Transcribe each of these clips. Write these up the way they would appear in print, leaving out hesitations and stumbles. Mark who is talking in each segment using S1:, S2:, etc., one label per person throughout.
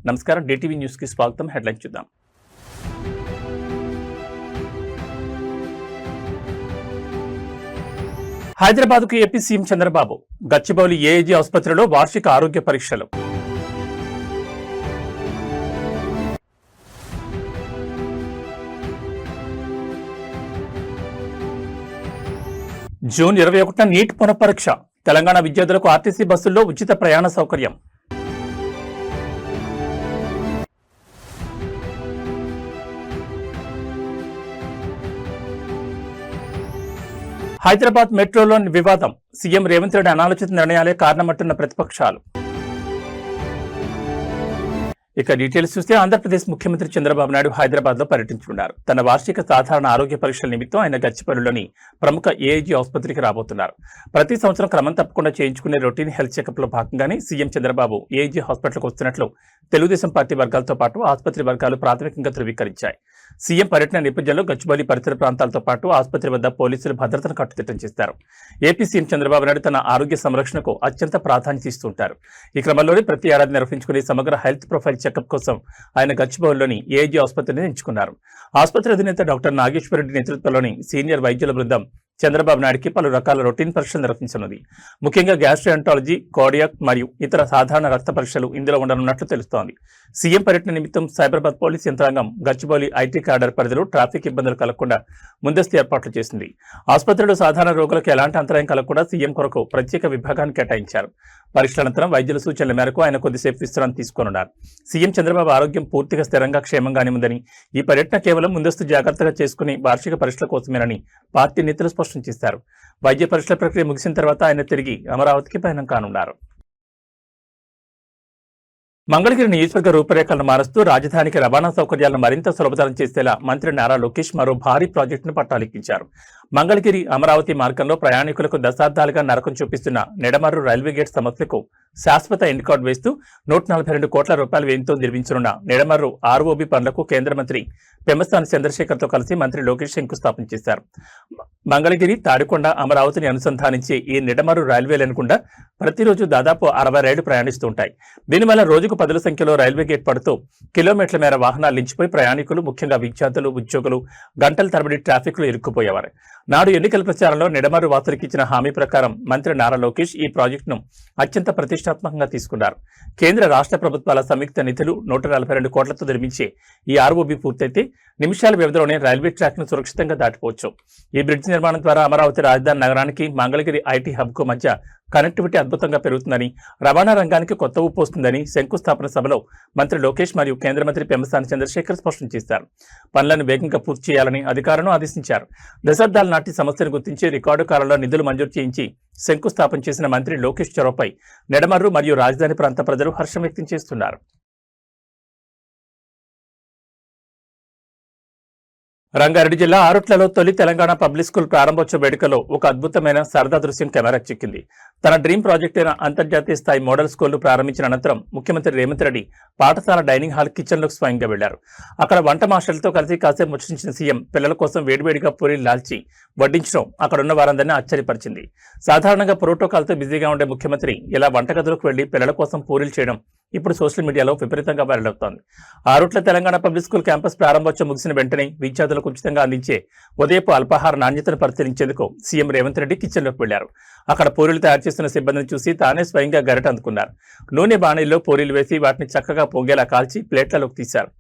S1: నమస్కారం, DTV news కి స్వాగతం. హెడ్లైన్ చూద్దాం. హైదరాబాద్కు AP CM Chandrababu. Gachibowli AIG ఆసుపత్రిలో వార్షిక ఆరోగ్య పరీక్షలు. జూన్ 21న నీట్ పునఃపరీక్ష. తెలంగాణ విద్యార్థులకు ఆర్టీసీ బస్సుల్లో ఉచిత ప్రయాణ సౌకర్యం. హైదరాబాద్ మెట్రోలోని వివాదం. సీఎం రేవంత్ రెడ్డి అనాలోచిత నిర్ణయాలే కారణమంటున్న ప్రతిపక్షాలు. ఇక డీటెయిల్స్ చూస్తే ఆంధ్రప్రదేశ్ ముఖ్యమంత్రి చంద్రబాబు నాయుడు హైదరాబాద్ లో పర్యటించనున్నారు. తన వార్షిక సాధారణ ఆరోగ్య పరీక్షల నిమిత్తం ఆయన గచ్చిబౌలిలోని ప్రముఖ ఏఐజీ ఆసుపత్రికి రాబోతున్నారు. ప్రతి సంవత్సరం క్రమం తప్పకుండా చేయించుకునే రొటీన్ హెల్త్ చెకప్ లో భాగంగానే సీఎం చంద్రబాబు ఏఐజీ హాస్పిటల్కు వస్తున్నట్లు తెలుగుదేశం పార్టీ వర్గాలతో పాటు ఆసుపత్రి వర్గాలు ప్రాథమికంగా ధృవీకరించాయి. సీఎం పర్యటన నేపథ్యంలో గచ్చిబౌలి పరిసర ప్రాంతాలతో పాటు ఆసుపత్రి వద్ద పోలీసులు భద్రతను కట్టుదిట్టం చేస్తారు. ఏపీ సీఎం చంద్రబాబు నాయుడు తన ఆరోగ్య సంరక్షణకు అత్యంత ప్రాధాన్యత ఇస్తుంటారు. ఈ క్రమంలోనే ప్రతి ఏడాది నిర్వహించుకునే సమగ్ర హెల్త్ ప్రొఫైల్ చెకప్ కోసం ఆయన గచ్చిబౌలిలోని ఏఐజీ ఆసుపత్రిని ఎంచుకున్నారు. ఆసుపత్రి అధినేత డాక్టర్ నాగేశ్వరరెడ్డి నేతృత్వంలోని సీనియర్ వైద్యుల బృందం చంద్రబాబు నాయుడికి పలు రకాల రొటీన్ పరీక్షలు నిర్వహించనుంది. ముఖ్యంగా గ్యాస్ట్రోఎంటాలజీ, కార్డియాక్ మరియు ఇతర సాధారణ రక్త పరీక్షలు ఇందులో ఉండనున్నట్లు తెలుస్తోంది. సీఎం పర్యటన నిమిత్తం సైబరాబాద్ పోలీస్ యంత్రాంగం గచ్చిబౌలి ఐటీ కార్డర్ పరిధిలో ట్రాఫిక్ ఇబ్బందులు కలగకుండా ముందస్తు ఏర్పాట్లు చేసింది. ఆసుపత్రిలో సాధారణ రోగులకు ఎలాంటి అంతరాయం కలగకుండా సీఎం కొరకు ప్రత్యేక విభాగాన్ని కేటాయించారు. పరీక్షల అనంతరం వైద్యుల సూచనల మేరకు ఆయన కొద్దిసేపు విశ్రాంతి తీసుకోనున్నారు. సీఎం చంద్రబాబు ఆరోగ్యం పూర్తిగా స్థిరంగా క్షేమంగానే ఉందని, ఈ పర్యటన కేవలం ముందస్తు జాగ్రత్తగా చేసుకుని వార్షిక పరీక్షల కోసమేనని పార్టీ నేతలు స్పష్టం చేశారు. వైద్య పరీక్షల ప్రక్రియ ముగిసిన తర్వాత ఆయన తిరిగి అమరావతికి పయనం కానున్నారు. మంగళగిరి నియోజకవర్గ రూపురేఖలను మారుస్తూ రాజధానికి రవాణా సౌకర్యాలను మరింత సులభతరం చేసేలా మంత్రి నారా లోకేష్ మరో భారీ ప్రాజెక్టును పట్టాలెక్కించారు. మంగళగిరి అమరావతి మార్గంలో ప్రయాణికులకు దశాబ్దాలుగా నరకం చూపిస్తున్న నిడమర్రు రైల్వే గేట్ సమస్యకు శాశ్వత ఎండ్ కార్డు వేస్తూ 142 కోట్ల రూపాయల వ్యయంతో నిర్మించనున్న నిడమర్రు ఆర్ఓబి పనులకు కేంద్ర మంత్రి పెమ్మసాని చంద్రశేఖర్తో కలిసి మంత్రి లోకేష్ శంకుస్థాపన చేశారు. మంగళగిరి, తాడికొండ, అమరావతిని అనుసంధానించే ఈ నిడమర్రు రైల్వే లైన్ గుండా ప్రతిరోజు దాదాపు 60 రైళ్లు ప్రయాణిస్తూ ఉంటాయి. దీనివల్ల రోజుకు 10 సంఖ్యలో రైల్వే గేట్ పడుతూ కిలోమీటర్ల మేర వాహనాలు నిలిచిపోయి ప్రయాణికులు, ముఖ్యంగా విద్యార్థులు, ఉద్యోగులు గంటల తరబడి ట్రాఫిక్ లో ఇరుక్కుపోయేవారు. నాడు ఎన్నికల ప్రచారంలో నిడమర్రు వాసులకు ఇచ్చిన హామీ ప్రకారం మంత్రి నారా లోకేష్ ఈ ప్రాజెక్టును అత్యంత ప్రతిష్టాత్మకంగా తీసుకున్నారు. కేంద్ర రాష్ట్ర ప్రభుత్వాల సంయుక్త నిధులు 142 కోట్లతో నిర్మించే ఈ ఆర్ఓబి పూర్తయితే నిమిషాల వ్యవధిలోనే రైల్వే ట్రాక్ ను సురక్షితంగా దాటిపోవచ్చు. ఈ బ్రిడ్జ్ నిర్మాణం ద్వారా అమరావతి రాజధాని నగరానికి మంగళగిరి ఐటీ హబ్ కు మధ్య కనెక్టివిటీ అద్భుతంగా పెరుగుతుందని, రవాణా రంగానికి కొత్త ఊపు వస్తుందని శంకుస్థాపన సభలో మంత్రి లోకేష్ మరియు కేంద్ర మంత్రి పెమ్మసాని చంద్రశేఖర్ స్పష్టం చేశారు. పనులను వేగంగా పూర్తి చేయాలని అధికారులను ఆదేశించారు. దశాబ్దాల నాటి సమస్యను గుర్తించి రికార్డు కాలంలో నిధులు మంజూరు చేయించి శంకుస్థాపన చేసిన మంత్రి లోకేష్ చొరవపై నిడమర్రు మరియు రాజధాని ప్రాంత ప్రజలు హర్షం వ్యక్తం చేస్తున్నారు. రంగారెడ్డి జిల్లా ఆరుట్లలో తొలి తెలంగాణ పబ్లిక్ స్కూల్ ప్రారంభోత్సవ వేడుకలో ఒక అద్భుతమైన సరదా దృశ్యం కెమెరాకు చిక్కింది. తన డ్రీమ్ ప్రాజెక్ట్ అయిన అంతర్జాతీయ స్థాయి మోడల్ స్కూల్ను ప్రారంభించిన అనంతరం ముఖ్యమంత్రి రేవంత్ రెడ్డి పాఠశాల డైనింగ్ హాల్ కిచెన్లోకి స్వయంగా వెళ్లారు. అక్కడ వంట మాస్టర్లతో కలిసి కాసేపు ముచ్చటించిన సీఎం పిల్లల కోసం వేడివేడిగా పూరీలు లాల్చి వడ్డించడం అక్కడున్న వారందరినీ ఆశ్చర్యపరిచింది. సాధారణంగా ప్రోటోకాల్తో బిజీగా ఉండే ముఖ్యమంత్రి ఇలా వంటగదిలోకి వెళ్లి పిల్లల కోసం పూరీలు చేయడం ఇప్పుడు సోషల్ మీడియాలో విపరీతంగా వైరల్ అవుతోంది. Arutla Telangana public school campus ప్రారంభోత్సవం ముగిసిన వెంటనే విద్యార్థులకు ఉచితంగా అందించే ఉదయపు అల్పాహార నాణ్యతను పరిశీలించేందుకు సీఎం రేవంత్ రెడ్డి కిచెన్లోకి వెళ్లారు. అక్కడ పూరీలు తయారు చేస్తున్న సిబ్బందిని చూసి తానే స్వయంగా గరిట అందుకున్నారు. నూనె బాణీల్లో పూరీలు వేసి వాటిని చక్కగా పొంగేలా కాల్చి ప్లేట్లలోకి తీశారు.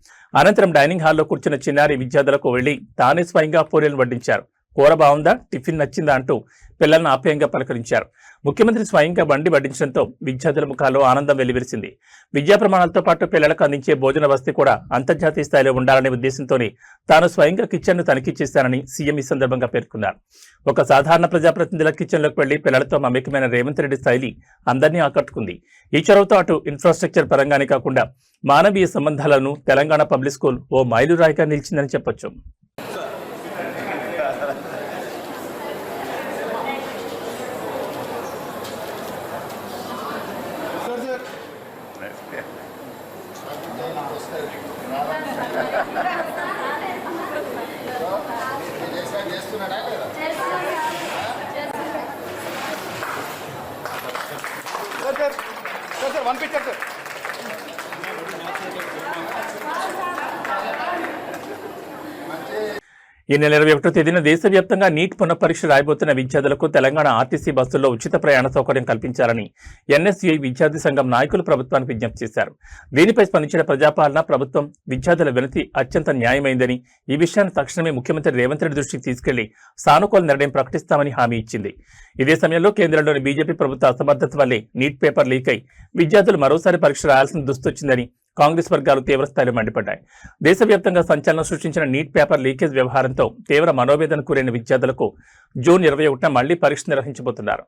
S1: అనంతరం డైనింగ్ హాల్లో కూర్చున్న చిన్నారి విద్యార్థులకు వెళ్లి తానే స్వయంగా పూరీలను వడ్డించారు. కూర బాగుందా, టిఫిన్ నచ్చిందా అంటూ పిల్లలను ఆప్యాయంగా పలకరించారు. ముఖ్యమంత్రి స్వయంగా బండి వడ్డించడంతో విద్యార్థుల ముఖాల్లో ఆనందం వెల్లివిరిసింది. విద్యా ప్రమాణాలతో పాటు పిల్లలకు అందించే భోజన వసతి కూడా అంతర్జాతీయ స్థాయిలో ఉండాలనే ఉద్దేశంతోనే తాను స్వయంగా కిచెన్ను తనిఖీ చేశానని సీఎం ఈ సందర్భంగా పేర్కొన్నారు. ఒక సాధారణ ప్రజాప్రతినిధుల కిచెన్లోకి వెళ్లి పిల్లలతో మమేకమైన రేవంత్ రెడ్డి శైలి అందరినీ ఆకట్టుకుంది. ఈ చొరవతో అటు ఇన్ఫ్రాస్ట్రక్చర్ పరంగానే కాకుండా మానవీయ సంబంధాలను తెలంగాణ పబ్లిక్ స్కూల్ ఓ మైలురాయిగా నిలిచిందని చెప్పొచ్చు.
S2: Sir, one picture, sir.
S1: ఈ నెల 21వ తేదీన దేశవ్యాప్తంగా నీట్ పునఃపరీక్ష రాయబోతున్న విద్యార్థులకు తెలంగాణ ఆర్టీసీ బస్సుల్లో ఉచిత ప్రయాణ సౌకర్యం కల్పించాలని ఎన్ఎస్యుఐ విద్యార్థి సంఘం నాయకులు ప్రభుత్వానికి విజ్ఞప్తి చేశారు. దీనిపై స్పందించిన ప్రజాపాలన ప్రభుత్వం విద్యార్థుల వినతి అత్యంత న్యాయమైందని, ఈ విషయాన్ని తక్షణమే ముఖ్యమంత్రి రేవంత్ రెడ్డి దృష్టికి తీసుకెళ్లి సానుకూల నిర్ణయం ప్రకటిస్తామని హామీ ఇచ్చింది. ఇదే సమయంలో కేంద్రంలోని బీజేపీ ప్రభుత్వ అసమర్థత వల్లే నీట్ పేపర్ లీక్ అయి విద్యార్థులు మరోసారి పరీక్ష రాయాల్సిన దుస్థొచ్చిందని కాంగ్రెస్ వర్గాలు తీవ్రస్థాయిలో మండిపడ్డాయి. దేశవ్యాప్తంగా సంచలనం సృష్టించిన నీట్ పేపర్ లీకేజ్ వ్యవహారంతో తీవ్ర మనోవేదనకు గురైన విద్యార్థులకు జూన్ 21న మళ్లీ పరీక్ష నిర్వహించబోతున్నారు.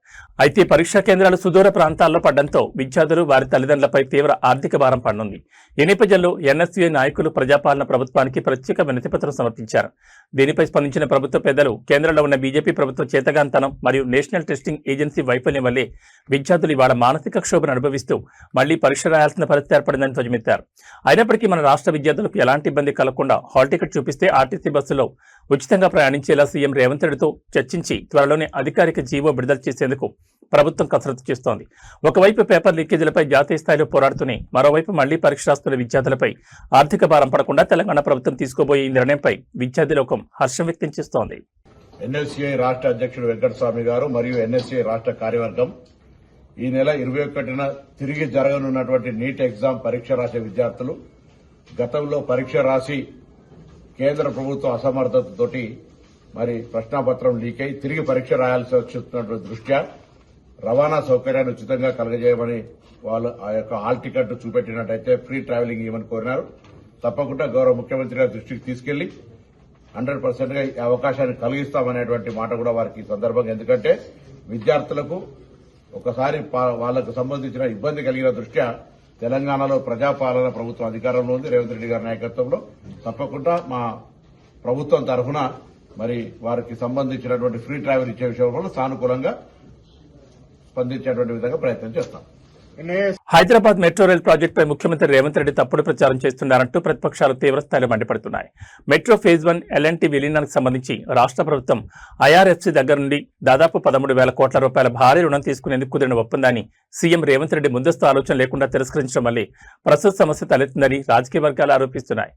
S1: అయితే పరీక్షా కేంద్రాలు సుదూర ప్రాంతాల్లో పడడంతో విద్యార్థులు వారి తల్లిదండ్రులపై తీవ్ర ఆర్థిక భారం పడనుంది. ఈ నేపథ్యంలో ఎన్ఎస్యుఐ నాయకులు ప్రజాపాలన ప్రభుత్వానికి ప్రత్యేక వినతిపత్రం సమర్పించారు. దీనిపై స్పందించిన ప్రభుత్వ పెద్దలు కేంద్రంలో ఉన్న బీజేపీ ప్రభుత్వ చేతగాంతనం మరియు నేషనల్ టెస్టింగ్ ఏజెన్సీ వైఫల్యం వల్లే విద్యార్థులు ఇవాళ మానసిక క్షోభను అనుభవిస్తూ మళ్లీ పరీక్ష రాయాల్సిన పరిస్థితి ఏర్పడిందని ధ్వజమెత్తారు. అయినప్పటికీ మన రాష్ట్ర విద్యార్థులకు ఎలాంటి ఇబ్బంది కలగకుండా హాల్ టికెట్ చూపిస్తే ఆర్టీసీ బస్సులో ఉచితంగా ప్రయాణించేలా సీఎం రేవంత్ రెడ్డితో చర్చించి త్వరలోనే అధికారిక జీవో విడుదల చేసేందుకు ప్రభుత్వం కసరత్తు చేస్తోంది. ఒకవైపు పేపర్ లీకేజీలపై జాతీయ స్థాయిలో పోరాడుతూనే మరోవైపు మళ్లీ పరీక్ష రాస్తున్న విద్యార్థులపై ఆర్థిక భారం పడకుండా తెలంగాణ ప్రభుత్వం తీసుకోబోయే ఈ నిర్ణయంపై విద్యార్థి లోకం హర్షం వ్యక్తం చేస్తోంది.
S2: ఎన్ఎస్యుఐ రాష్ట్ర అధ్యక్షుడు వెంకటస్వామి గారు మరియు ఎన్ఎస్యుఐ రాష్ట్ర కార్యవర్గం ఈ నెల 21న తిరిగి జరగనున్నటువంటి నీట్ ఎగ్జామ్ పరీక్ష రాసే విద్యార్థులు గతంలో పరీక్ష రాసి కేంద్ర ప్రభుత్వ అసమర్థతతోటి మరి ప్రశ్నాపత్రం లీక్ అయి తిరిగి పరీక్ష రాయాల్సి వచ్చినటువంటి దృష్ట్యా రవాణా సౌకర్యాన్ని ఉచితంగా కలగజేయమని వాళ్ళు ఆ యొక్క హాల్ టికెట్ చూపెట్టినట్టయితే ఫ్రీ ట్రావెలింగ్ ఇవ్వమని కోరినారు. తప్పకుండా గౌరవ ముఖ్యమంత్రి గారి దృష్టికి తీసుకెళ్లి 100%గా ఈ అవకాశాన్ని కలిగిస్తామనేటువంటి మాట కూడా వారికి ఈ సందర్భంగా, ఎందుకంటే విద్యార్థులకు ఒకసారి వాళ్లకు సంబంధించిన ఇబ్బంది కలిగిన దృష్ట్యా తెలంగాణలో ప్రజాపాలన ప్రభుత్వం అధికారంలో ఉంది. రేవంత్ రెడ్డి గారి నాయకత్వంలో తప్పకుండా మా ప్రభుత్వం తరఫున మరి వారికి సంబంధించినటువంటి ఫ్రీ ట్రావెల్ ఇచ్చే విషయంలో సానుకూలంగా స్పందించేటువంటి విధంగా ప్రయత్నం చేస్తాం.
S1: హైదరాబాద్ మెట్రో రైల్ ప్రాజెక్టుపై ముఖ్యమంత్రి రేవంత్ రెడ్డి తప్పుడు ప్రచారం చేస్తున్నారంటూ ప్రతిపక్షాలు తీవ్రస్థాయిలో మండిపడుతున్నాయి. మెట్రో ఫేజ్ 1 ఎల్ఎన్టీ విలీనానికి సంబంధించి రాష్ట్ర ప్రభుత్వం ఐఆర్ఎఫ్సీ దగ్గర నుండి దాదాపు 13,000 కోట్ల రూపాయల భారీ రుణం తీసుకునేందుకు కుదిరిన ఒప్పందాన్ని సీఎం రేవంత్ రెడ్డి ముందస్తు ఆలోచన లేకుండా తిరస్కరించడం వల్లే ప్రస్తుత సమస్య తలెత్తిందని రాజకీయ వర్గాలు ఆరోపిస్తున్నాయి.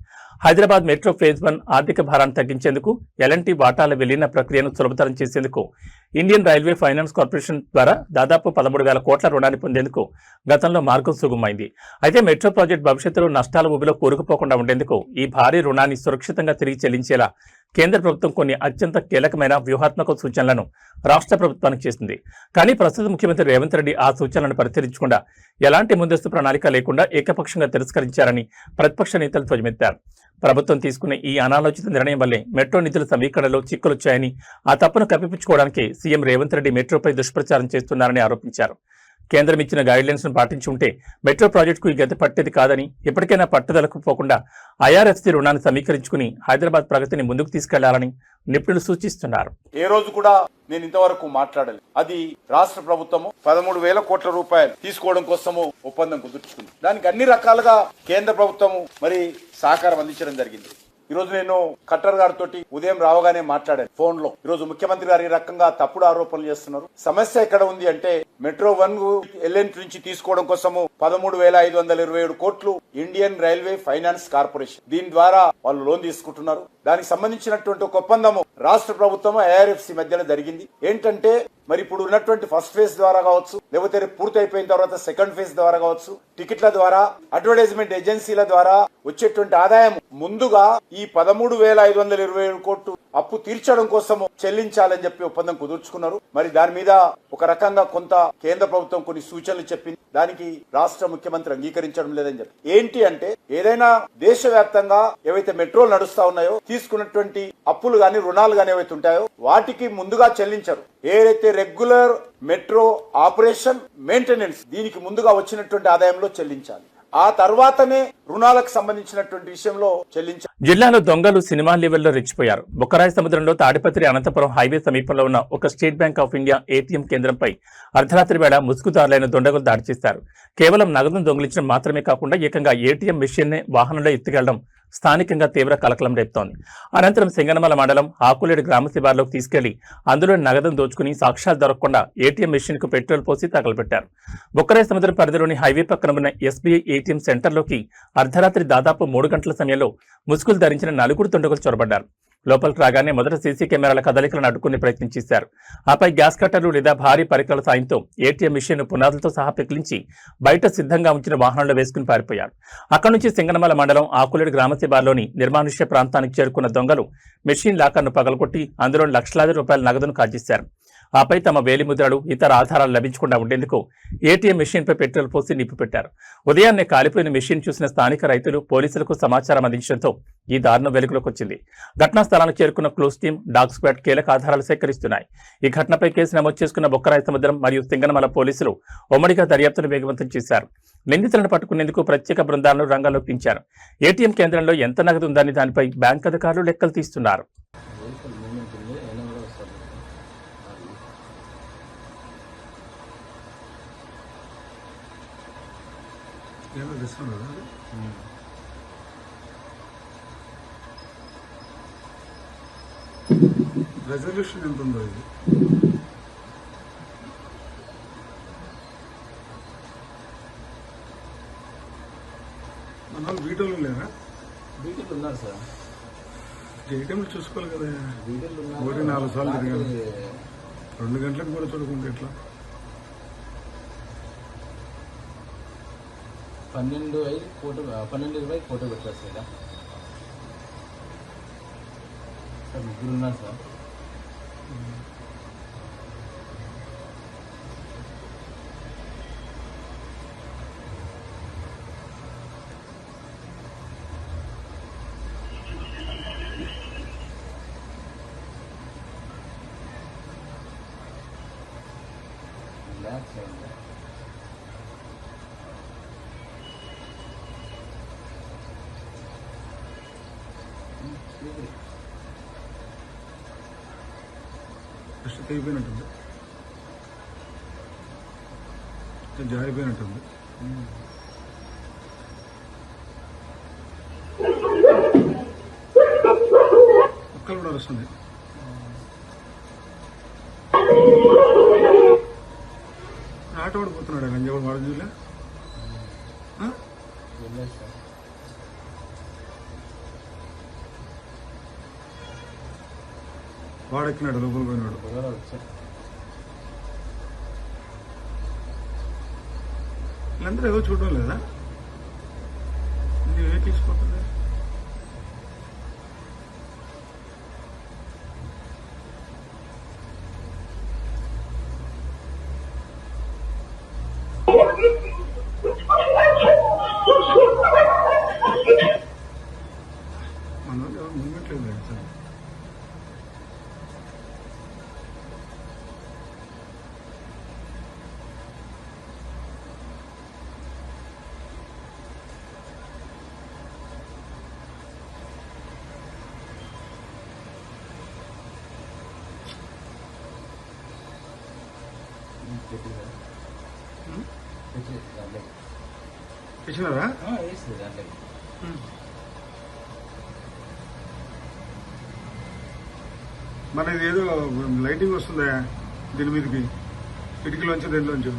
S1: హైదరాబాద్ మెట్రో ఫేజ్ 1 ఆర్థిక భారాన్ని తగ్గించేందుకు ఎల్ఎన్టీ వాటాల విలీన ప్రక్రియను సులభతరం చేసేందుకు ఇండియన్ రైల్వే ఫైనాన్స్ కార్పొరేషన్ ద్వారా దాదాపు 13,000 కోట్ల రుణాన్ని పొందేందుకు గతంలో మార్గం సుగమైంది. అయితే మెట్రో ప్రాజెక్టు భవిష్యత్తులో నష్టాల ఊబిలో కూరుకుపోకుండా ఉండేందుకు ఈ భారీ రుణాన్ని సురక్షితంగా తిరిగి చెల్లించేలా కేంద్ర ప్రభుత్వం కొన్ని అత్యంత కీలకమైన వ్యూహాత్మక సూచనలను రాష్ట్ర ప్రభుత్వానికి చేసింది. కానీ ప్రస్తుత ముఖ్యమంత్రి రేవంత్ రెడ్డి ఆ సూచనలను పరిశీలించకుండా ఎలాంటి ముందస్తు ప్రణాళిక లేకుండా ఏకపక్షంగా తిరస్కరించారని ప్రతిపక్ష నేతలు ధ్వజమెత్తారు. ప్రభుత్వం తీసుకున్న ఈ అనాలోచిత నిర్ణయం వల్లే మెట్రో నిధుల సమీకరణలో చిక్కులొచ్చాయని, ఆ తప్పును కప్పిపుచ్చుకోవడానికి సీఎం రేవంత్ రెడ్డి మెట్రోపై దుష్ప్రచారం చేస్తున్నారని ఆరోపించారు. కేంద్రం ఇచ్చిన గైడ్లైన్స్ ను పాటించి ఉంటే మెట్రో ప్రాజెక్టుకు ఈ గతి పట్టేది కాదని, ఇప్పటికైనా పట్టుదలకు పోకుండా ఐఆర్ఎఫ్సీ రుణాన్ని సమీకరించుకుని హైదరాబాద్ ప్రగతిని ముందుకు తీసుకెళ్లాలని నిపుణులు సూచిస్తున్నారు.
S3: ఏ రోజు కూడా నేను ఇంతవరకు మాట్లాడలేదు. అది రాష్ట్ర ప్రభుత్వము 13,000 కోట్ల రూపాయలు తీసుకోవడం కోసము ఒప్పందం కుదుర్చుకుంది. దానికి అన్ని రకాలుగా కేంద్ర ప్రభుత్వము మరి సహకారం అందించడం జరిగింది. ఈ రోజు నేను ఖట్టర్ గారితో ఉదయం రావగానే మాట్లాడాను ఫోన్ లో. ఈ రోజు ముఖ్యమంత్రి గారు ఈ రకంగా తప్పుడు ఆరోపణలు చేస్తున్నారు. సమస్య ఎక్కడ ఉంది అంటే మెట్రో 1 ఎల్ఎన్ నుంచి తీసుకోవడం కోసము 13,527 కోట్లు ఇండియన్ రైల్వే ఫైనాన్స్ కార్పొరేషన్, దీని ద్వారా వాళ్ళు లోన్ తీసుకుంటున్నారు. దానికి సంబంధించినటువంటి ఒక ఒప్పందము రాష్ట్ర ప్రభుత్వం ఐఆర్ఎఫ్సి మధ్యలో జరిగింది. ఏంటంటే మరి ఇప్పుడు ఉన్నటువంటి ఫస్ట్ ఫేజ్ ద్వారా కావచ్చు, లేకపోతే పూర్తి అయిపోయిన తర్వాత సెకండ్ ఫేజ్ ద్వారా కావచ్చు, టికెట్ల ద్వారా, అడ్వర్టైజ్మెంట్ ఏజెన్సీల ద్వారా వచ్చేటువంటి ఆదాయం ముందుగా ఈ 13,527 కోట్లు అప్పు తీర్చడం కోసము చెల్లించాలని చెప్పి ఒప్పందం కుదుర్చుకున్నారు. మరి దాని మీద ఒక రకంగా కొంత కేంద్ర ప్రభుత్వం కొన్ని సూచనలు చెప్పింది. దానికి రాష్ట్ర ముఖ్యమంత్రి అంగీకరించడం లేదని చెప్పి, ఏంటి అంటే ఏదైనా దేశవ్యాప్తంగా ఏవైతే మెట్రోలు నడుస్తా ఉన్నాయో తీసుకున్నటువంటి అప్పులు గాని రుణాలు గాని ఏవైతే ఉంటాయో వాటికి ముందుగా చెల్లించరు. ఏదైతే రెగ్యులర్ మెట్రో ఆపరేషన్ మెయింటెనెన్స్ దీనికి ముందుగా వచ్చినటువంటి ఆదాయంలో చెల్లించాలి. ఆ తర్వాతనే రుణాలకు సంబంధించినటువంటి విషయంలో చెల్లించారు.
S1: జిల్లాలో దొంగలు సినిమా లెవెల్లో రెచ్చిపోయారు. బొక్కరాయి సముద్రంలో తాడిపత్రి అనంతపురం హైవే సమీపంలో ఉన్న ఒక state bank of India ATM కేంద్రంపై అర్ధరాత్రి వేళ ముసుగుదారులైన దొండగులు దాడి చేశారు. కేవలం నగదును దొంగిలించడం మాత్రమే కాకుండా ఏకంగా ఏటీఎం మెషిన్నే వాహనంలో ఎత్తుకెళ్లడం స్థానికంగా తీవ్ర కలకలం రేపుతోంది. అనంతరం సింగనమల మండలం ఆకులేడు గ్రామ శివార్లోకి తీసుకెళ్లి అందులో నగదును దోచుకుని సాక్ష్యాలు దొరకకుండా ఏటీఎం మెషిన్ కు పెట్రోల్ పోసి తగలబెట్టారు. బొక్కరాయి సముద్రం పరిధిలోని హైవే పక్కన ఉన్న ఎస్బీఐ ఏటీఎం సెంటర్లోకి అర్ధరాత్రి దాదాపు 3 గంటల సమయంలో ముసుగులు ధరించిన 4 దుండగులు చొరబడ్డారు. లోపలికి రాగానే మొదట సీసీ కెమెరాల కదలికలను అడ్డుకునే ప్రయత్నం చేశారు. ఆపై గ్యాస్ కట్టర్లు లేదా భారీ పరికరాల సాయంతో ఏటీఎం మిషన్ పునాదులతో సహా పెకిలించి బయట సిద్ధంగా ఉంచిన వాహనంలో వేసుకుని పారిపోయారు. అక్కడి నుంచి సింగనమల మండలం ఆకులేడు గ్రామ శివార్లోని నిర్మానుష్య ప్రాంతానికి చేరుకున్న దొంగలు మెషిన్ లాకర్ను పగలగొట్టి అందులో లక్షలాది రూపాయల నగదును కాజేశారు. ఆపై తమ వేలిముద్రలు ఇతర ఆధారాలు లభించకుండా ఉండేందుకు ఏటీఎం మెషిన్పై పెట్రోల్ పోసి నిప్పు పెట్టారు. ఉదయాన్నే కాలిపోయిన మెషిన్ చూసిన స్థానిక రైతులు పోలీసులకు సమాచారం అందించడంతో ఈ దారుణం వెలుగులోకి వచ్చింది. ఘటనా స్థలానికి చేరుకున్న క్లూస్ టీం, డాగ్ స్క్వాడ్ కీలక ఆధారాలు సేకరిస్తున్నాయి. ఈ ఘటనపై కేసు నమోదు చేసుకున్న బొక్కరాయ సముద్రం మరియు సింగనమల పోలీసులు ఉమ్మడిగా దర్యాప్తును వేగవంతం చేశారు. నిందితులను పట్టుకునేందుకు ప్రత్యేక బృందాలను రంగంలోకి దించారు. ఏటీఎం కేంద్రంలో ఎంత నగదు ఉందని దానిపై బ్యాంక్ అధికారులు లెక్కలు తీస్తున్నారు.
S4: రెజల్యూషన్ ఎంత ఉందో ఇది మన వాళ్ళు వీడియోలు లేరా?
S5: వీడియోలు ఉన్నారు సార్.
S4: ఏటీఎంలు చూసుకోవాలి కదా.
S5: వీడియోలు ఉన్నారు.
S4: 4 సార్లు తిరిగాను. 2 గంటలకు కూడా చూడకుంటే ఎట్లా?
S5: 12:20 ఫోటో పెట్టారు సార్. ముగ్గురు ఉన్నారు సార్. రిలాక్స్ అయ్యింది.
S4: ఫస్ట్ తెగిపోయినట్టుంది, జారిపోయినట్టుంది. ఒక్కలు కూడా వస్తుంది. ఆట పడిపోతున్నాడు గంజాడు వాడు చూలే. వాడెక్కినాడు, లోపల పోయినాడు. వీళ్ళందరూ ఏదో చూడడం లేదా? నువ్వే తీసుకుపోతుంది. మన ఎవరు మూమెంట్ లేదు సార్. తెచ్చినారా? మన ఇది ఏదో లైటింగ్ వస్తుందా దీని మీదకి, కిటికీలోంచి దేనిలోంచి?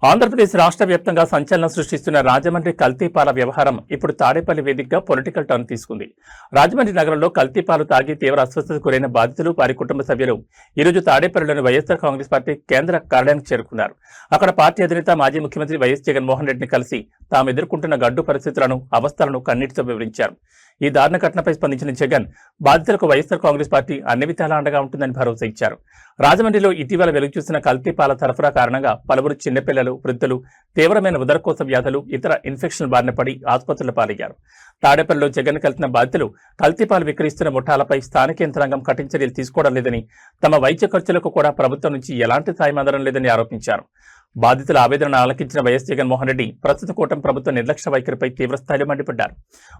S1: ఆంధ్రప్రదేశ్ రాష్ట్ర వ్యాప్తంగా సంచలనం సృష్టిస్తున్న రాజమండ్రి కల్తీపాల వ్యవహారం ఇప్పుడు తాడేపల్లి వేదికగా పొలిటికల్ టర్న్ తీసుకుంది. రాజమండ్రి నగరంలో కల్తీపాలు తాగి తీవ్ర అస్వస్థతకు గురైన బాధితులు, వారి కుటుంబ సభ్యులు ఈరోజు తాడేపల్లిలోని వైఎస్ఆర్ కాంగ్రెస్ పార్టీ కేంద్ర కార్యాలయానికి చేరుకున్నారు. అక్కడ పార్టీ అధినేత మాజీ ముఖ్యమంత్రి వైఎస్ జగన్మోహన్ రెడ్డిని కలిసి తాము ఎదుర్కొంటున్న గడ్డు పరిస్థితులను, అవస్థలను కన్నీటితో వివరించారు. ఈ దారుణ ఘటనపై స్పందించిన జగన్ బాధితులకు వైఎస్ఆర్ కాంగ్రెస్ పార్టీ అన్ని విధాలా అండగా ఉంటుందని భరోసా ఇచ్చారు. రాజమండ్రిలో ఇటీవల వెలుగు చూసిన కల్తీపాల సరఫరా కారణంగా పలువురు చిన్నపిల్లలు, వృద్ధులు తీవ్రమైన ఉదరకోశ వ్యాధులు, ఇతర ఇన్ఫెక్షన్ బారిన పడి ఆసుపత్రుల పాలయ్యారు. తాడేపల్లిలో జగన్ కలిసిన బాధితులు కల్తీపాలు విక్రయిస్తున్న ముఠాలపై స్థానిక యంత్రాంగం కఠిన చర్యలు తీసుకోవడం లేదని, తమ వైద్య ఖర్చులకు కూడా ప్రభుత్వం నుంచి ఎలాంటి సాయం అందడం లేదని ఆరోపించారు. బాధితుల ఆవేదనను ఆలకించిన వైఎస్ జగన్మోహన్ రెడ్డి ప్రస్తుత కూటమి ప్రభుత్వ నిర్లక్ష్య వైఖరిపై తీవ్రస్థాయిలో మండిపడ్డారు.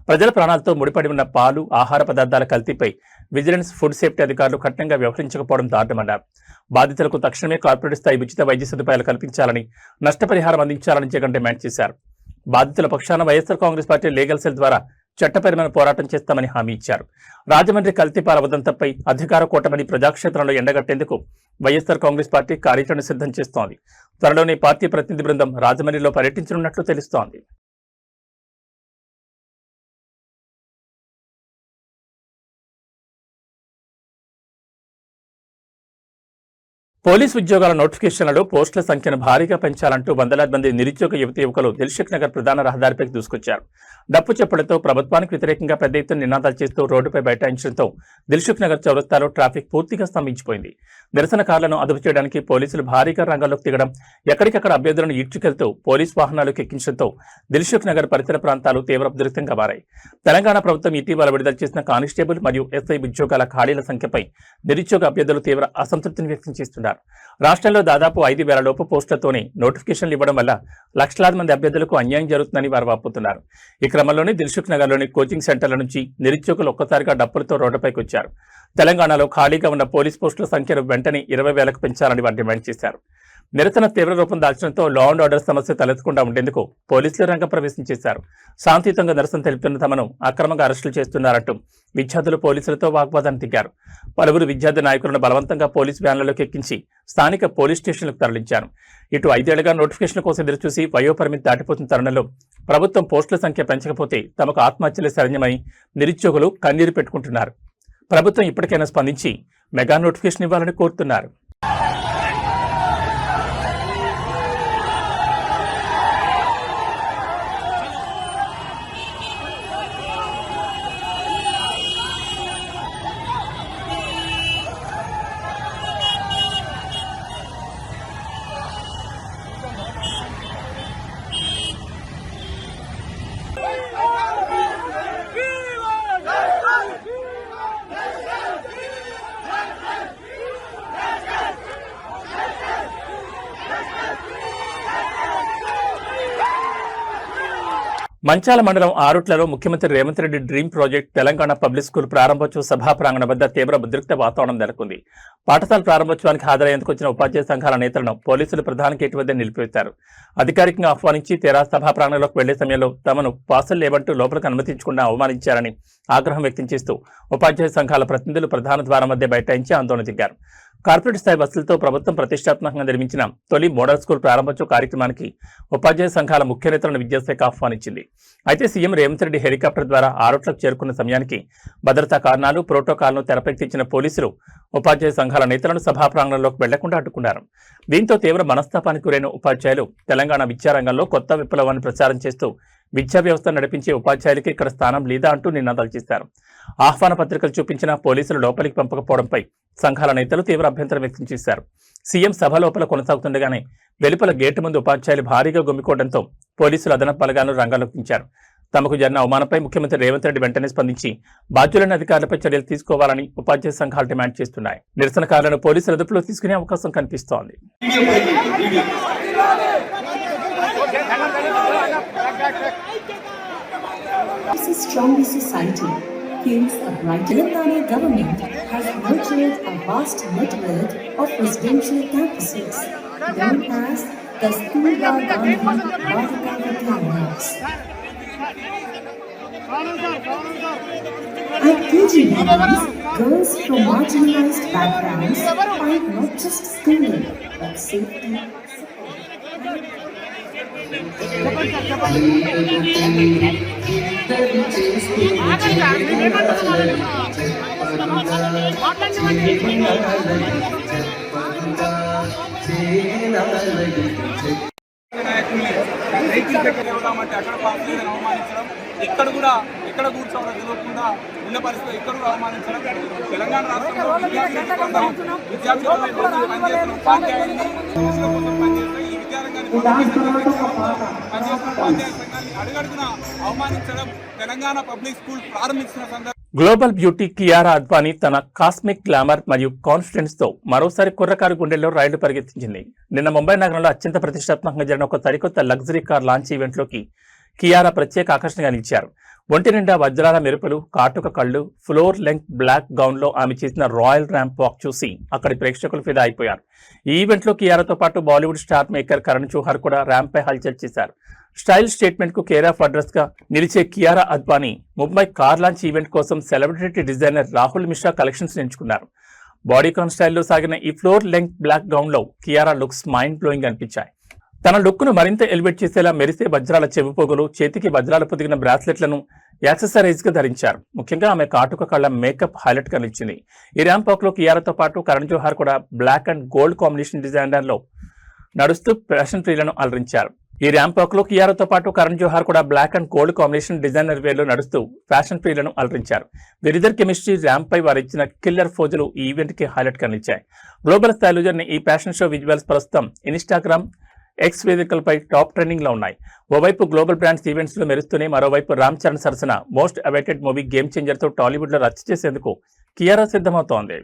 S1: ప్రజల ప్రాణాలతో ముడిపడి ఉన్న పాలు, ఆహార పదార్థాల కల్తీపై విజిలెన్స్, ఫుడ్ సేఫ్టీ అధికారులు కఠినంగా వ్యవహరించకపోవడం దారుణమన్నారు. బాధితులకు తక్షణమే కార్పొరేట్ స్థాయి ఉచిత వైద్య సదుపాయాలు కల్పించాలని, నష్టపరిహారం అందించాలని జగన్ డిమాండ్ చేశారు. బాధితుల పక్షాన YSR Congress party legal cell ద్వారా చట్టపరమైన పోరాటం చేస్తామని హామీ ఇచ్చారు. రాజమండ్రి కల్తీపాల ఉదంతంపై అధికార కూటమిని ప్రజాక్షేత్రంలో ఎండగట్టేందుకు వైఎస్ఆర్ కాంగ్రెస్ పార్టీ కార్యాచరణ సిద్ధం చేస్తోంది. త్వరలోనే పార్టీ ప్రతినిధి బృందం రాజమండ్రిలో పర్యటించనున్నట్లు తెలుస్తోంది. పోలీసు ఉద్యోగాల నోటిఫికేషన్లలో పోస్టుల సంఖ్యను భారీగా పెంచాలంటూ వందలాది మంది నిరుద్యోగ యువతీయువకులు దిల్సుఖ్ నగర్ ప్రధాన రహదారిపైకి దూసుకొచ్చారు. డప్పు చెప్పులతో ప్రభుత్వానికి వ్యతిరేకంగా పెద్ద ఎత్తున నినాదాలు చేస్తూ రోడ్డుపై బైఠాయించడంతో దిల్సుఖ్ నగర్ చౌరస్తాలో ట్రాఫిక్ పూర్తిగా స్తంభించిపోయింది. నిరసనకారులను అదుపు చేయడానికి పోలీసులు భారీగా రంగంలోకి దిగడం, ఎక్కడికక్కడ అభ్యర్థులను ఈడ్చుకెళ్తూ పోలీసు వాహనాలకు ఎక్కించడంతో దిల్సుఖ్ నగర్ పరిసర ప్రాంతాలు తీవ్ర ఉద్రిక్తంగా మారాయి. తెలంగాణ ప్రభుత్వం ఇటీవల విడుదల చేసిన కానిస్టేబుల్ మరియు ఎస్ఐ ఉద్యోగాల ఖాళీల సంఖ్యపై నిరుద్యోగ అభ్యర్థులు తీవ్ర అసంతృప్తిని వ్యక్తం చేస్తున్నారు. రాష్ట్రంలో దాదాపు 5,000 లోపు పోస్టులతోనే నోటిఫికేషన్లు ఇవ్వడం వల్ల లక్షలాది మంది అభ్యర్థులకు అన్యాయం జరుగుతుందని వారు వాపోతున్నారు. ఈ క్రమంలోనే దిల్సుఖ్ నగర్లోని కోచింగ్ సెంటర్ల నుంచి నిరుద్యోగులు ఒక్కసారిగా డప్పులతో రోడ్డుపైకి వచ్చారు. తెలంగాణలో ఖాళీగా ఉన్న పోలీస్ పోస్టుల సంఖ్యను వెంటనే 20,000కు పెంచాలని వారు డిమాండ్ చేశారు. నిరసన తీవ్ర రూపం దాల్చడంతో లా అండ్ ఆర్డర్ సమస్య తలెత్తకుండా ఉండేందుకు పోలీసులు రంగప్రవేశం చేశారు. శాంతియుతంగా నిరసన తెలుపుతున్న తమను అక్రమంగా అరెస్టులు చేస్తున్నారంటూ విద్యార్థులు పోలీసులతో వాగ్వాదాన్ని దిగారు. పలువురు విద్యార్థి నాయకులను బలవంతంగా పోలీసు వ్యాన్లలోకి ఎక్కించి స్థానిక పోలీస్ స్టేషన్లకు తరలించారు. ఇటు 5 ఏళ్లుగా నోటిఫికేషన్ కోసం ఎదురుచూసి వయోపరిమితి దాటిపోతున్న తరుణంలో ప్రభుత్వం పోస్టుల సంఖ్య పెంచకపోతే తమకు ఆత్మహత్యలే శరణ్యమని నిరుద్యోగులు కన్నీరు పెట్టుకుంటున్నారు. ప్రభుత్వం ఇప్పటికైనా స్పందించి మెగా నోటిఫికేషన్ ఇవ్వాలని కోరుతున్నారు. మంచాల మండలం ఆరుట్లలో ముఖ్యమంత్రి Revanth Reddy dream project Telangana public school ప్రారంభోత్సవ సభా ప్రాంగణం వద్ద తీవ్ర ఉద్రిక్త వాతావరణం నెలకొంది. పాఠశాల ప్రారంభోత్సవానికి హాజరయ్యేందుకు వచ్చిన ఉపాధ్యాయ సంఘాల నేతలను పోలీసులు ప్రధాన గేటు వద్ద నిలిపివేశారు. అధికారికంగా ఆహ్వానించి తీరా సభా ప్రాంగణంలోకి వెళ్లే సమయంలో తమను పాసులు లేవంటూ లోపలికి అనుమతించకుండా అవమానించారని ఆగ్రహం వ్యక్తం చేస్తూ ఉపాధ్యాయ సంఘాల ప్రతినిధులు ప్రధాన ద్వారం మధ్య బైఠాయించి ఆందోళన దిగారు. కార్పొరేట్ స్థాయి బస్సులతో ప్రభుత్వం ప్రతిష్టాత్మకంగా నిర్మించిన తొలి మోడల్ స్కూల్ ప్రారంభోత్సవ కార్యక్రమానికి ఉపాధ్యాయ సంఘాల ముఖ్య నేతలను విద్యాశాఖ ఆహ్వానించింది. అయితే సీఎం రేవంత్ రెడ్డి హెలికాప్టర్ ద్వారా ఆరుట్లకు చేరుకున్న సమయానికి భద్రతా కారణాలు, ప్రోటోకాల్ను తెరపైకెత్తించిన పోలీసులు ఉపాధ్యాయ సంఘాల నేతలను సభా ప్రాంగణంలోకి వెళ్లకుండా అడ్డుకున్నారు. దీంతో తీవ్ర మనస్తాపానికి గురైన ఉపాధ్యాయులు తెలంగాణ విద్యారంగంలో కొత్త విప్లవాన్ని ప్రచారం చేస్తూ విద్యా వ్యవస్థ నడిపించే ఉపాధ్యాయులకి ఇక్కడ స్థానం లేదా అంటూ నినాదాలు చేశారు. ఆహ్వాన పత్రికలు చూపించిన పోలీసులు లోపలికి పంపకపోవడంపై సంఘాల నేతలు తీవ్ర అభ్యంతరం వ్యక్తం చేశారు. సీఎం సభ లోపల కొనసాగుతుండగానే వెలుపల గేటు ముందు ఉపాధ్యాయులు భారీగా గుమికోవడంతో పోలీసులు అదనపు బలగాలను రంగంలోకి దించారు. తమకు జరిగిన అవమానంపై ముఖ్యమంత్రి రేవంత్ రెడ్డి వెంటనే స్పందించి బాధ్యులైన అధికారులపై చర్యలు తీసుకోవాలని ఉపాధ్యాయ సంఘాలు డిమాండ్ చేస్తున్నాయి. నిరసనకారులను పోలీసులు అదుపులో తీసుకునే అవకాశం కనిపిస్తోంది.
S6: It's a stronger society. Feels a bright Telangana government has nurtured a vast network of residential campuses known as the Schoolba Gandhi Balika Vidyalayas. At KGBs, girls from marginalized backgrounds find not just schooling but safety, support.
S7: అక్కడ pass లేదని అవమానించడం, ఇక్కడ కూర్చోవడం తెలియకుండా ఉన్న పరిస్థితి ఇక్కడ కూడా అవమానించడం. తెలంగాణ రాష్ట్రంలో విద్యార్థులు పనిచేస్తున్న ఉపాధ్యాయుల్ని పనిచేస్తున్న ఈ విద్యారంగాన్ని పనిచేస్తున్న ఉపాధ్యాయ సంఘాన్ని అడుగడుగున అవమానించడం తెలంగాణ పబ్లిక్ స్కూల్ ప్రారంభించిన సందర్భంగా
S1: గ్లోబల్ బ్యూటీ కియారా అద్వానీ తన కాస్మిక్ గ్లామర్ మరియు కాన్ఫిడెన్స్ తో మరోసారి కుర్రకారు గుండెల్లో రైళ్లు పరిగెత్తించింది. నిన్న ముంబై నగరంలో అత్యంత ప్రతిష్టాత్మకంగా జరిగిన ఒక సరికొత్త లగ్జరీ కార్ లాంచ్ ఈవెంట్లోకి కియారా ప్రత్యేక ఆకర్షణగా నిలిచారు. ఒంటి నిండా వజ్రాల మెరుపులు, కాటుక కళ్ళు, ఫ్లోర్ లెంగ్త్ బ్లాక్ గౌన్ లో ఆమె చేసిన రాయల్ ర్యాంప్ వాక్ చూసి అక్కడి ప్రేక్షకులు ఫిదా అయిపోయారు. ఈ ఈవెంట్ లో కియారాతో పాటు Bollywood star maker Karan Johar కూడా ర్యాంప్ పై హల్చల్ చేశారు. స్టైల్ స్టేట్మెంట్ కు కేర్ ఆఫ్ అడ్రస్ గా నిలిచే Kiara Advani Mumbai car launch event కోసం celebrity designer Rahul Mishra collections ఎంచుకున్నారు. బాడీకాన్ స్టైల్లో సాగిన ఈ ఫ్లోర్ లెంగ్త్ బ్లాక్ గౌన్ లో కియారా లుక్స్ మైండ్ బ్లోయింగ్ అనిపించాయి. తన లుక్ ను మరింత ఎలివేట్ చేసేలా మెరిసే వజ్రాల చెవిపోగులు, చేతికి వజ్రాలు పొదిగిన బ్రాస్లెట్లను యాక్సెసరైజ్ గా ధరించారు. ముఖ్యంగా ఆమె కాటుక కళ్ళ మేకప్ హైలైట్ గా నిలిచింది. ఈ ర్యాంప్ వాక్ లో కియారాతో పాటు కరణ్ జోహర్ కూడా black and gold combination designer లో నడుస్తూ ఫ్యాషన్ ప్రియులను అలరించారు. ఈ ర్యాంప్ వాక్ లో కియారాతో పాటు కరణ్ జోహర్ కూడా black and gold combination designer wear లో నడుస్తూ ఫ్యాషన్ ప్రియులను అలరించారు. వీరిద్దరు కెమిస్ట్రీ ర్యాంప్ పై వారిచ్చిన కిల్లర్ ఫోజులు ఈ ఈవెంట్ కి హైలైట్ గా నిలిచాయి. గ్లోబల్ స్థాయిలో జరిగిన ఈ ఫ్యాషన్ షో విజువల్స్ ప్రస్తుతం ఇన్స్టాగ్రామ్, ఎక్స్ వేదికలపై టాప్ ట్రెండింగ్ లో ఉన్నాయి. ఓవైపు గ్లోబల్ బ్రాండ్స్ ఈవెంట్స్ లో మెరుస్తూనే మరోవైపు రామ్ చరణ్ సరసన most awaited movie game changer తో టాలీవుడ్ లో రచ్చ చేసేందుకు కియారా సిద్ధమవుతోంది.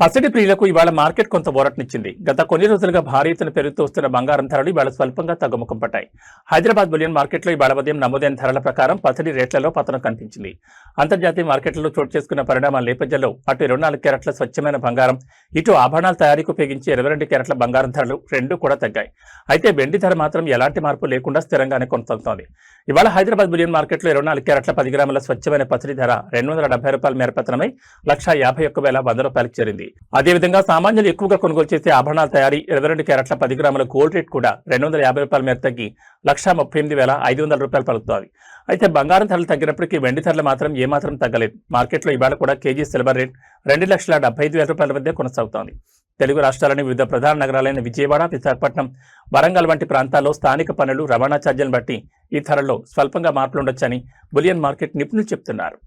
S1: పసిడి ప్రియులకు ఇవాళ మార్కెట్ కొంత ఊరటనిచ్చింది. గత కొన్ని రోజులుగా భారీ ఎత్తున పెరుగుతూ వస్తున్న బంగారం ధరలు ఇవాళ స్వల్పంగా తగ్గుముఖం పట్టాయి. హైదరాబాద్ బులియన్ మార్కెట్లో ఇవాళ ఉదయం నమోదైన ధరల ప్రకారం పసిడి రేట్లలో పతనం కనిపించింది. అంతర్జాతీయ మార్కెట్లలో చోటు చేసుకున్న పరిణామాల నేపథ్యంలో అటు 24 క్యారెట్ల స్వచ్ఛమైన బంగారం, ఇటు ఆభరణాల తయారీకి ఉపయోగించే 22 క్యారెట్ల బంగారం ధరలు రెండూ కూడా తగ్గాయి. అయితే వెండి ధర మాత్రం ఎలాంటి మార్పు లేకుండా స్థిరంగానే కొనసాగుతోంది. ఇవాళ హైదరాబాద్ బులియన్ మార్కెట్లో 24 క్యారెట్ల 10 గ్రాముల స్వచ్ఛమైన పసిడి ధర ₹270 మేర పతనమై ₹151,100 చేరింది. అదేవిధంగా సామాన్యులు ఎక్కువగా కొనుగోలు చేసే ఆభరణాల తయారీ 22 క్యారెట్ల 10 గ్రాముల గోల్డ్ రేట్ కూడా ₹250 మేర తగ్గి ₹138,500 పలుకుతోంది. అయితే బంగారం ధరలు తగ్గినప్పటికీ వెండి ధరలు మాత్రం ఏమాత్రం తగ్గలేదు. మార్కెట్లో ఇవాళ కూడా కేజీ సిల్వర్ రేట్ ₹2,75,000 వద్ద కొనసాగుతోంది. తెలుగు రాష్ట్రాలని వివిధ ప్రధాన నగరాలైన విజయవాడ, విశాఖపట్నం, వరంగల్ వంటి ప్రాంతాల్లో స్థానిక పన్నులు, రవాణా ఛార్జీలను బట్టి ఈ ధరల్లో స్వల్పంగా మార్పులుండొచ్చని బులియన్ మార్కెట్ నిపుణులు చెబుతున్నారు.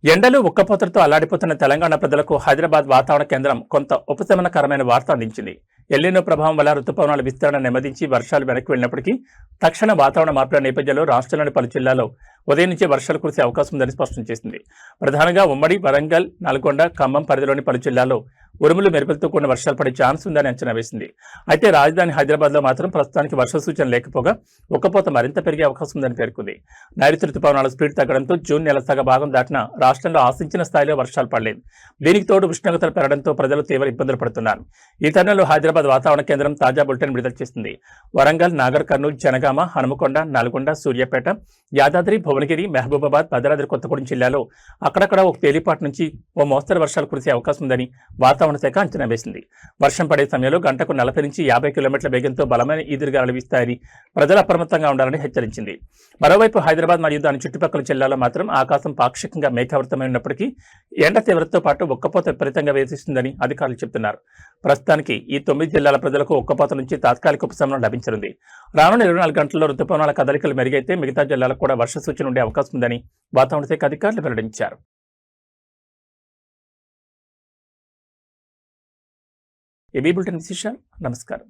S1: ఎండలు ఉక్కపోతలతో అల్లాడిపోతున్న తెలంగాణ ప్రజలకు హైదరాబాద్ వాతావరణ కేంద్రం కొంత ఉపశమనకరమైన వార్త అందించింది. ఎల్లినో ప్రభావం వల్ల రుతుపవనాల విస్తరణ నెమ్మదించి వర్షాలు వెనక్కి వెళ్లినప్పటికీ తక్షణ వాతావరణ మార్పుల నేపథ్యంలో రాష్ట్రంలోని పలు జిల్లాల్లో ఉదయం నుంచే వర్షాలు కురిసే అవకాశం ఉందని స్పష్టం చేసింది. ప్రధానంగా ఉమ్మడి, వరంగల్, నల్గొండ, ఖమ్మం పరిధిలోని పలు జిల్లాల్లో ఉరుములు మెరుపులతో కూడిన వర్షాలు పడే ఛాన్స్ ఉందని అంచనా వేసింది. అయితే రాజధాని హైదరాబాద్ లో మాత్రం ప్రస్తుతానికి వర్ష సూచన లేకపోగా ఉక్కపోత మరింత పెరిగే అవకాశం ఉందని పేర్కొంది. నైరుతి రుతుపవనాల స్పీడ్ తగ్గడంతో జూన్ నెల సగ భాగం దాటిన రాష్ట్రంలో ఆశించిన స్థాయిలో వర్షాలు పడలేదు. దీనికి తోడు ఉష్ణోగ్రతలు పెరగడంతో ప్రజలు తీవ్ర ఇబ్బందులు పడుతున్నారు. ఈ తరుణంలో హైదరాబాద్ వాతావరణ కేంద్రం తాజా బులెటిన్ విడుదల చేసింది. వరంగల్, నాగర్ కర్నూలు, జనగామ, హనుమకొండ, నల్గొండ, సూర్యాపేట, యాదాద్రి, భువనగిరి, మహబూబాబాద్, భద్రాద్రి కొత్తగూడెం జిల్లాలో అక్కడక్కడ ఒక తేలిపాటి నుంచి ఓ మోస్తరు వర్షాలు కురిసే అవకాశం ఉందని వాతావరణ శాఖ అంచనా వేసింది. వర్షం పడే సమయంలో గంటకు 40 నుంచి 50 కిలోమీటర్ల వేగంతో బలమైన ఈదురుగాలులు వీస్తాయని ప్రజలు అప్రమత్తంగా ఉండాలని హెచ్చరించింది. మరోవైపు హైదరాబాద్ మరియు దాని చుట్టుపక్కల జిల్లాలో మాత్రం ఆకాశం పాక్షికంగా మేఘావృతమై ఉన్నప్పటికీ ఎండ తీవ్రతతో పాటు ఉక్కపోత విపరీతంగా వేధిస్తుందని అధికారులు చెబుతున్నారు. ప్రస్తుతానికి ఈ 9 జిల్లాల ప్రజలకు ఉక్కపోత నుంచి తాత్కాలిక ఉపశమనం లభించనుంది. రానున్న 24 గంటల్లో రుతుపవనాల కదలికలు మెరుగైతే మిగతా జిల్లాలకు కూడా వర్ష సూచన ఉండే అవకాశం ఉందని వాతావరణ శాఖ అధికారులు వెల్లడించారు. ఏబీ బులెటిన్ విశేషాలు. నమస్కారం.